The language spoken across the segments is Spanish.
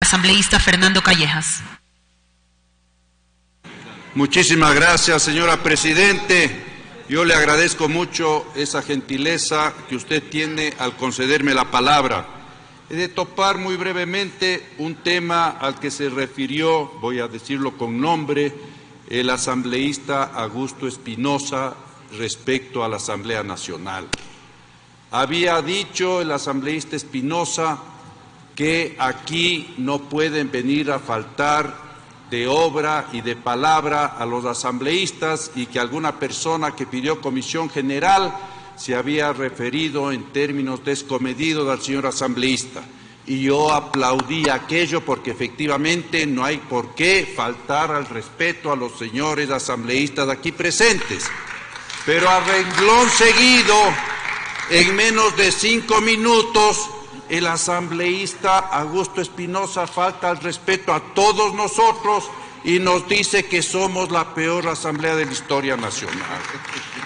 Asambleísta Fernando Callejas. Muchísimas gracias, señora Presidente. Yo le agradezco mucho esa gentileza que usted tiene al concederme la palabra. He de topar muy brevemente un tema al que se refirió, voy a decirlo con nombre, el asambleísta Augusto Espinosa respecto a la Asamblea Nacional. Había dicho el asambleísta Espinosa que aquí no pueden venir a faltar de obra y de palabra a los asambleístas y que alguna persona que pidió comisión general se había referido en términos descomedidos al señor asambleísta. Y yo aplaudí aquello porque efectivamente no hay por qué faltar al respeto a los señores asambleístas aquí presentes. Pero a renglón seguido, en menos de 5 minutos, el asambleísta Augusto Espinosa falta al respeto a todos nosotros y nos dice que somos la peor asamblea de la historia nacional.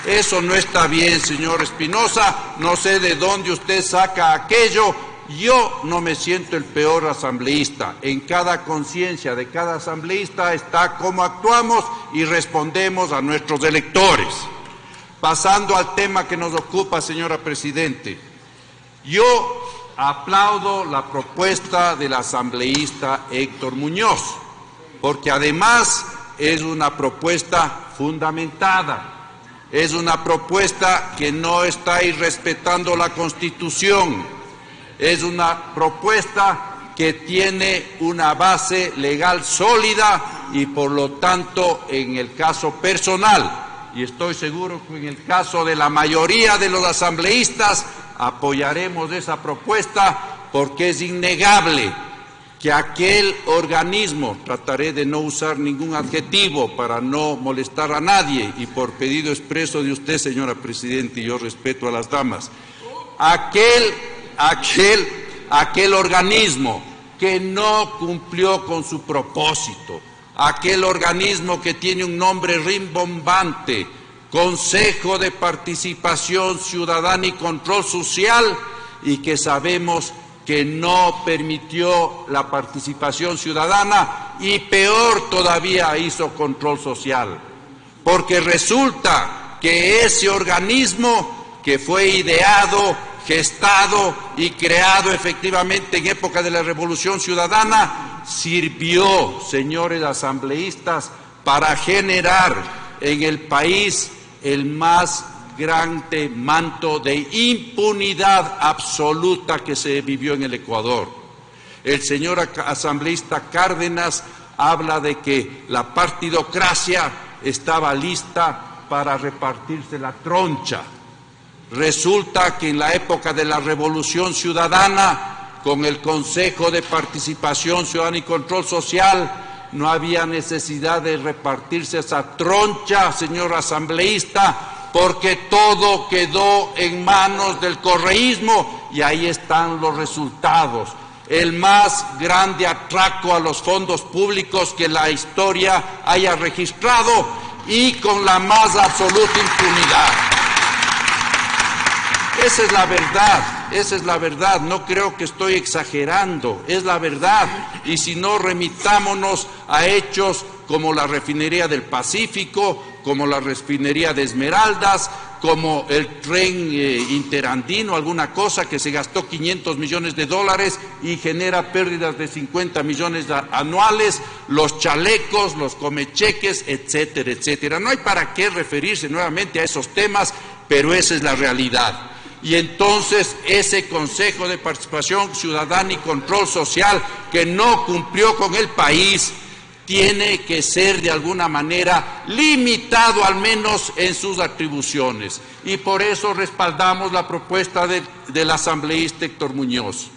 Eso no está bien, señor Espinosa, no sé de dónde usted saca aquello. Yo no me siento el peor asambleísta. En cada conciencia de cada asambleísta está cómo actuamos y respondemos a nuestros electores. Pasando al tema que nos ocupa, señora Presidente, yo aplaudo la propuesta del asambleísta Héctor Muñoz, porque además es una propuesta fundamentada, es una propuesta que no está irrespetando la Constitución, es una propuesta que tiene una base legal sólida y por lo tanto en el caso personal, y estoy seguro que en el caso de la mayoría de los asambleístas, apoyaremos esa propuesta porque es innegable que aquel organismo, trataré de no usar ningún adjetivo para no molestar a nadie y por pedido expreso de usted, señora Presidenta, y yo respeto a las damas, aquel organismo que no cumplió con su propósito, aquel organismo que tiene un nombre rimbombante, Consejo de Participación Ciudadana y Control Social, y que sabemos que no permitió la participación ciudadana y peor todavía hizo control social, porque resulta que ese organismo que fue ideado, gestado y creado efectivamente en época de la Revolución Ciudadana sirvió, señores asambleístas, para generar en el país el más grande manto de impunidad absoluta que se vivió en el Ecuador. El señor asambleísta Cárdenas habla de que la partidocracia estaba lista para repartirse la troncha. Resulta que en la época de la Revolución Ciudadana, con el Consejo de Participación Ciudadana y Control Social, no había necesidad de repartirse esa troncha, señor asambleísta, porque todo quedó en manos del correísmo y ahí están los resultados. El más grande atraco a los fondos públicos que la historia haya registrado y con la más absoluta impunidad. Esa es la verdad, no creo que estoy exagerando, es la verdad. Y si no, remitámonos a hechos como la refinería del Pacífico, como la refinería de Esmeraldas, como el tren interandino, alguna cosa que se gastó $500 millones y genera pérdidas de 50 millones anuales, los chalecos, los comecheques, etcétera, etcétera. No hay para qué referirse nuevamente a esos temas, pero esa es la realidad. Y entonces ese Consejo de Participación Ciudadana y Control Social que no cumplió con el país tiene que ser de alguna manera limitado al menos en sus atribuciones. Y por eso respaldamos la propuesta del asambleísta Héctor Muñoz,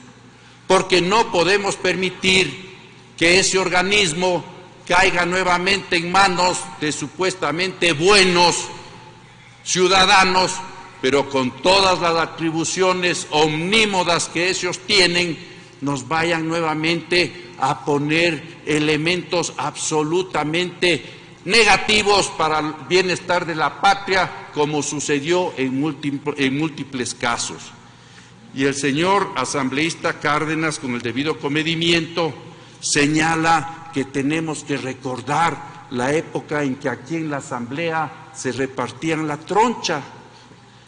porque no podemos permitir que ese organismo caiga nuevamente en manos de supuestamente buenos ciudadanos, pero con todas las atribuciones omnímodas que ellos tienen, nos vayan nuevamente a poner elementos absolutamente negativos para el bienestar de la patria, como sucedió en múltiples casos. Y el señor asambleísta Cárdenas, con el debido comedimiento, señala que tenemos que recordar la época en que aquí en la Asamblea se repartían la troncha.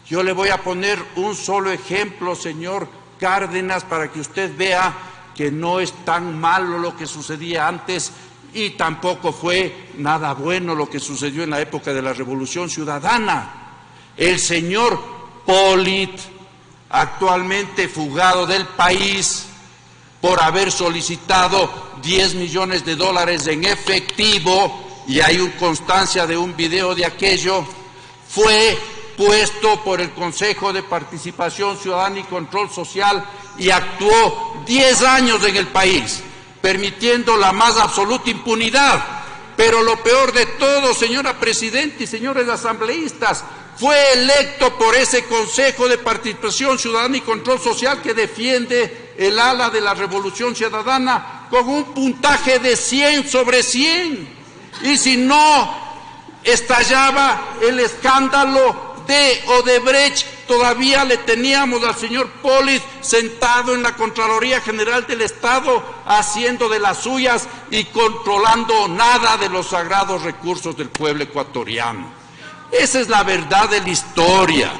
Yo le voy a poner un solo ejemplo, señor Cárdenas, para que usted vea que no es tan malo lo que sucedía antes y tampoco fue nada bueno lo que sucedió en la época de la Revolución Ciudadana. El señor Polit, actualmente fugado del país por haber solicitado $10 millones en efectivo, y hay constancia de un video de aquello, fue puesto por el Consejo de Participación Ciudadana y Control Social y actuó 10 años en el país, permitiendo la más absoluta impunidad. Pero lo peor de todo, señora Presidenta y señores asambleístas, fue electo por ese Consejo de Participación Ciudadana y Control Social que defiende el ala de la Revolución Ciudadana con un puntaje de 100 sobre 100. Y si no estallaba el escándalo de Odebrecht, todavía le teníamos al señor Polit sentado en la Contraloría General del Estado haciendo de las suyas y controlando nada de los sagrados recursos del pueblo ecuatoriano. Esa es la verdad de la historia.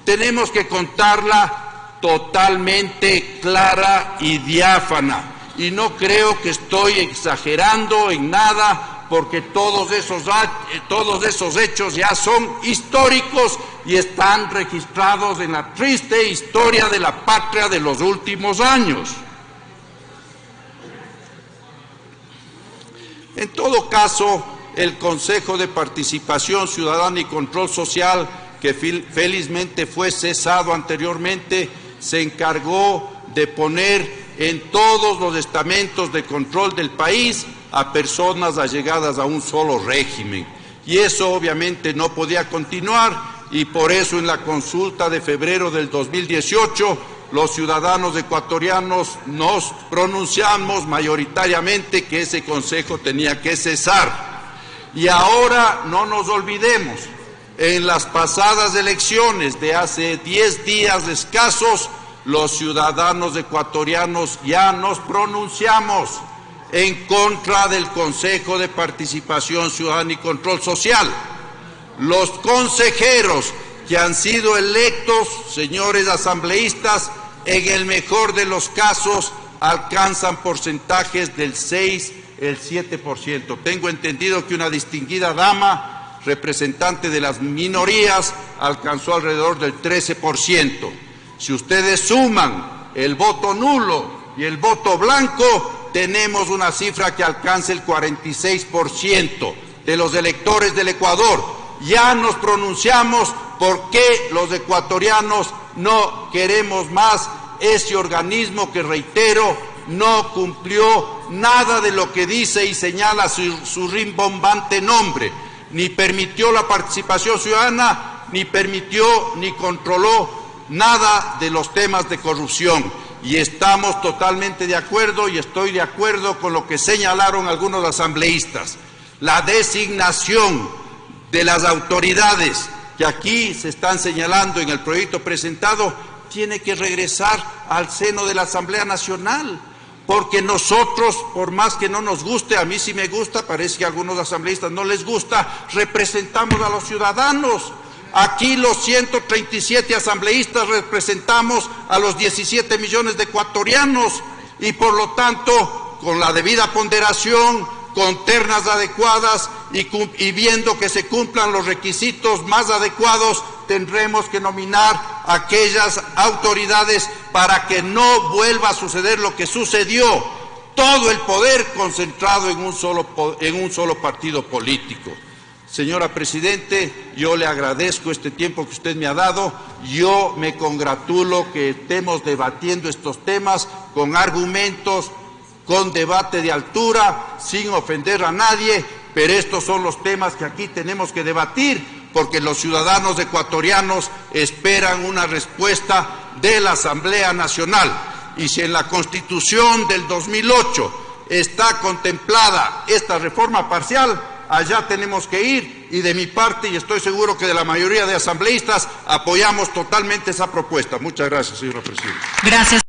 Tenemos que contarla totalmente clara y diáfana. Y no creo que estoy exagerando en nada, porque todos esos hechos ya son históricos y están registrados en la triste historia de la patria de los últimos años. En todo caso, el Consejo de Participación Ciudadana y Control Social, que felizmente fue cesado anteriormente, se encargó de poner en todos los estamentos de control del país a personas allegadas a un solo régimen. Y eso obviamente no podía continuar, y por eso en la consulta de febrero del 2018 los ciudadanos ecuatorianos nos pronunciamos mayoritariamente que ese consejo tenía que cesar. Y ahora no nos olvidemos, en las pasadas elecciones de hace 10 días escasos, los ciudadanos ecuatorianos ya nos pronunciamos en contra del Consejo de Participación Ciudadana y Control Social. Los consejeros que han sido electos, señores asambleístas, en el mejor de los casos alcanzan porcentajes del 6, el 7%. Tengo entendido que una distinguida dama, representante de las minorías, alcanzó alrededor del 13%. Si ustedes suman el voto nulo y el voto blanco, tenemos una cifra que alcanza el 46% de los electores del Ecuador. Ya nos pronunciamos por qué los ecuatorianos no queremos más ese organismo que, reitero, no cumplió nada de lo que dice y señala su rimbombante nombre, ni permitió la participación ciudadana, ni permitió ni controló nada de los temas de corrupción. Y estamos totalmente de acuerdo, y estoy de acuerdo con lo que señalaron algunos asambleístas. La designación de las autoridades que aquí se están señalando en el proyecto presentado tiene que regresar al seno de la Asamblea Nacional, porque nosotros, por más que no nos guste, a mí sí me gusta, parece que a algunos asambleístas no les gusta, representamos a los ciudadanos. Aquí los 137 asambleístas representamos a los 17 millones de ecuatorianos, y por lo tanto, con la debida ponderación, con ternas adecuadas y viendo que se cumplan los requisitos más adecuados, tendremos que nominar a aquellas autoridades para que no vuelva a suceder lo que sucedió, todo el poder concentrado en un solo partido político. Señora Presidente, yo le agradezco este tiempo que usted me ha dado. Yo me congratulo que estemos debatiendo estos temas con argumentos, con debate de altura, sin ofender a nadie, pero estos son los temas que aquí tenemos que debatir, porque los ciudadanos ecuatorianos esperan una respuesta de la Asamblea Nacional. Y si en la Constitución del 2008 está contemplada esta reforma parcial, allá tenemos que ir, y de mi parte, y estoy seguro que de la mayoría de asambleístas, apoyamos totalmente esa propuesta. Muchas gracias, señora Presidenta. Gracias.